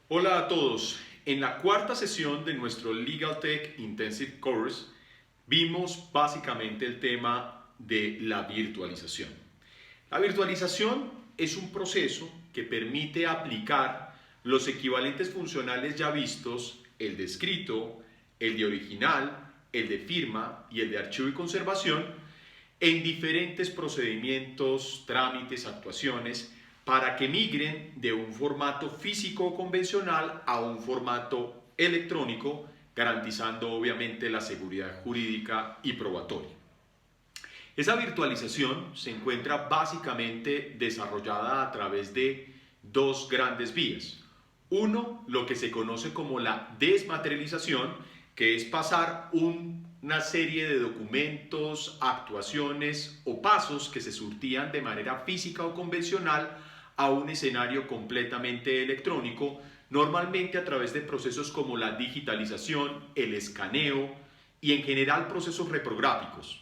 Hola a todos. En la cuarta sesión de nuestro Legal Tech Intensive Course vimos básicamente el tema de la virtualización. La virtualización es un proceso que permite aplicar los equivalentes funcionales ya vistos, el de escrito, el de original, el de firma y el de archivo y conservación, en diferentes procedimientos, trámites, actuaciones, para que migren de un formato físico convencional a un formato electrónico, garantizando obviamente la seguridad jurídica y probatoria. Esa virtualización se encuentra básicamente desarrollada a través de dos grandes vías. Uno, lo que se conoce como la desmaterialización, que es pasar una serie de documentos, actuaciones o pasos que se surtían de manera física o convencional a un escenario completamente electrónico, normalmente a través de procesos como la digitalización, el escaneo y en general procesos reprográficos.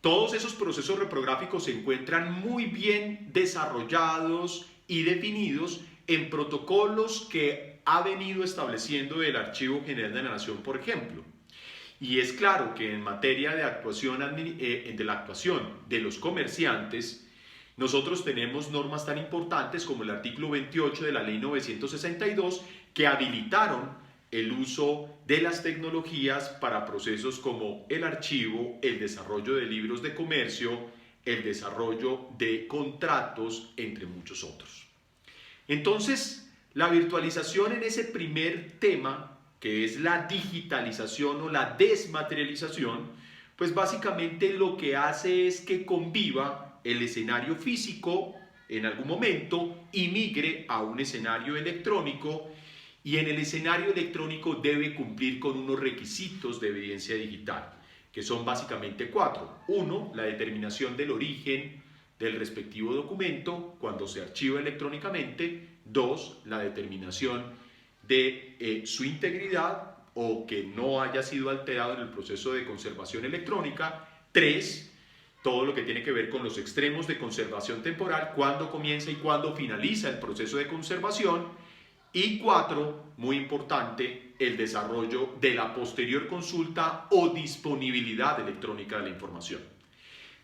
Todos esos procesos reprográficos se encuentran muy bien desarrollados y definidos en protocolos que ha venido estableciendo el Archivo General de la Nación, por ejemplo. Y es claro que en materia de la actuación de los comerciantes, nosotros tenemos normas tan importantes como el artículo 28 de la Ley 962 que habilitaron el uso de las tecnologías para procesos como el archivo, el desarrollo de libros de comercio, el desarrollo de contratos, entre muchos otros. Entonces, la virtualización en ese primer tema, que es la digitalización o la desmaterialización, pues básicamente lo que hace es que conviva el escenario físico en algún momento y migre a un escenario electrónico, y en el escenario electrónico debe cumplir con unos requisitos de evidencia digital, que son básicamente cuatro. Uno, la determinación del origen del respectivo documento cuando se archiva electrónicamente. Dos, la determinación de su integridad o que no haya sido alterado en el proceso de conservación electrónica. Tres, todo lo que tiene que ver con los extremos de conservación temporal, cuándo comienza y cuándo finaliza el proceso de conservación. Y cuatro, muy importante, el desarrollo de la posterior consulta o disponibilidad electrónica de la información.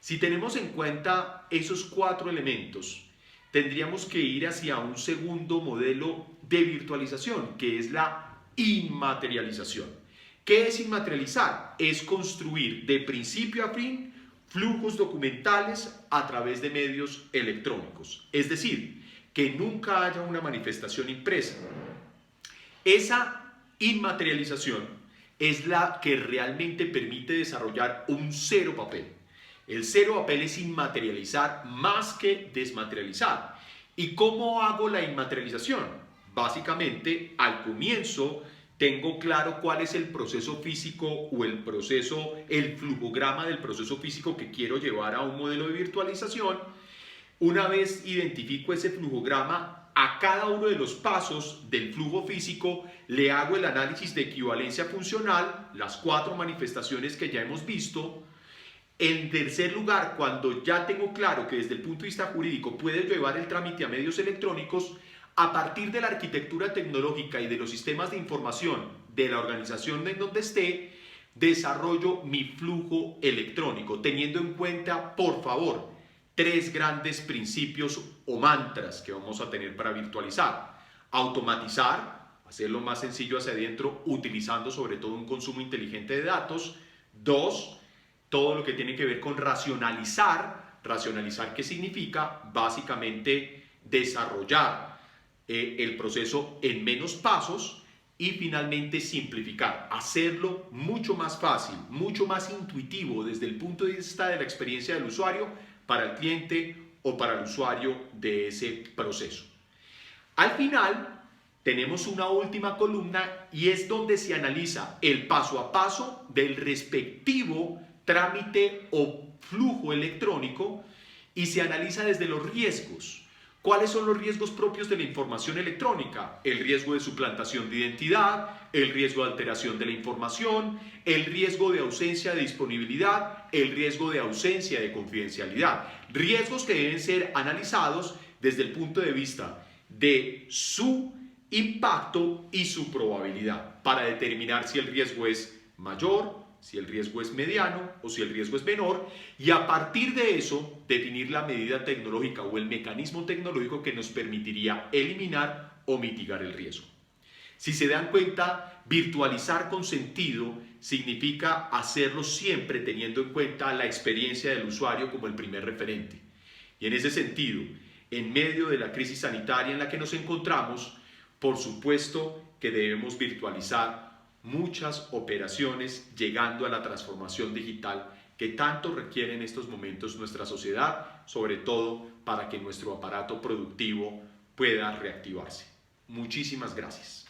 Si tenemos en cuenta esos cuatro elementos, tendríamos que ir hacia un segundo modelo de virtualización, que es la inmaterialización. ¿Qué es inmaterializar? Es construir de principio a fin flujos documentales a través de medios electrónicos. Es decir, que nunca haya una manifestación impresa. Esa inmaterialización es la que realmente permite desarrollar un cero papel. El cero papel es inmaterializar más que desmaterializar. ¿Y cómo hago la inmaterialización? Básicamente, al comienzo tengo claro cuál es el proceso físico o el flujograma del proceso físico que quiero llevar a un modelo de virtualización. Una vez identifico ese flujograma, a cada uno de los pasos del flujo físico le hago el análisis de equivalencia funcional, las cuatro manifestaciones que ya hemos visto. En tercer lugar, cuando ya tengo claro que desde el punto de vista jurídico puedo llevar el trámite a medios electrónicos, a partir de la arquitectura tecnológica y de los sistemas de información de la organización en donde esté, desarrollo mi flujo electrónico, teniendo en cuenta, por favor, tres grandes principios o mantras que vamos a tener para virtualizar. Automatizar, hacerlo más sencillo hacia adentro, utilizando sobre todo un consumo inteligente de datos. Dos, todo lo que tiene que ver con racionalizar. ¿Racionalizar qué significa? Básicamente desarrollar el proceso en menos pasos. Y finalmente simplificar, hacerlo mucho más fácil, mucho más intuitivo desde el punto de vista de la experiencia del usuario para el cliente o para el usuario de ese proceso. Al final tenemos una última columna y es donde se analiza el paso a paso del respectivo trámite o flujo electrónico y se analiza desde los riesgos. ¿Cuáles son los riesgos propios de la información electrónica? El riesgo de suplantación de identidad, el riesgo de alteración de la información, el riesgo de ausencia de disponibilidad, el riesgo de ausencia de confidencialidad. Riesgos que deben ser analizados desde el punto de vista de su impacto y su probabilidad para determinar si el riesgo es mayor, si el riesgo es mediano o si el riesgo es menor, y a partir de eso definir la medida tecnológica o el mecanismo tecnológico que nos permitiría eliminar o mitigar el riesgo. Si se dan cuenta, virtualizar con sentido significa hacerlo siempre teniendo en cuenta la experiencia del usuario como el primer referente. Y en ese sentido, en medio de la crisis sanitaria en la que nos encontramos, por supuesto que debemos virtualizar muchas operaciones llegando a la transformación digital que tanto requiere en estos momentos nuestra sociedad, sobre todo para que nuestro aparato productivo pueda reactivarse. Muchísimas gracias.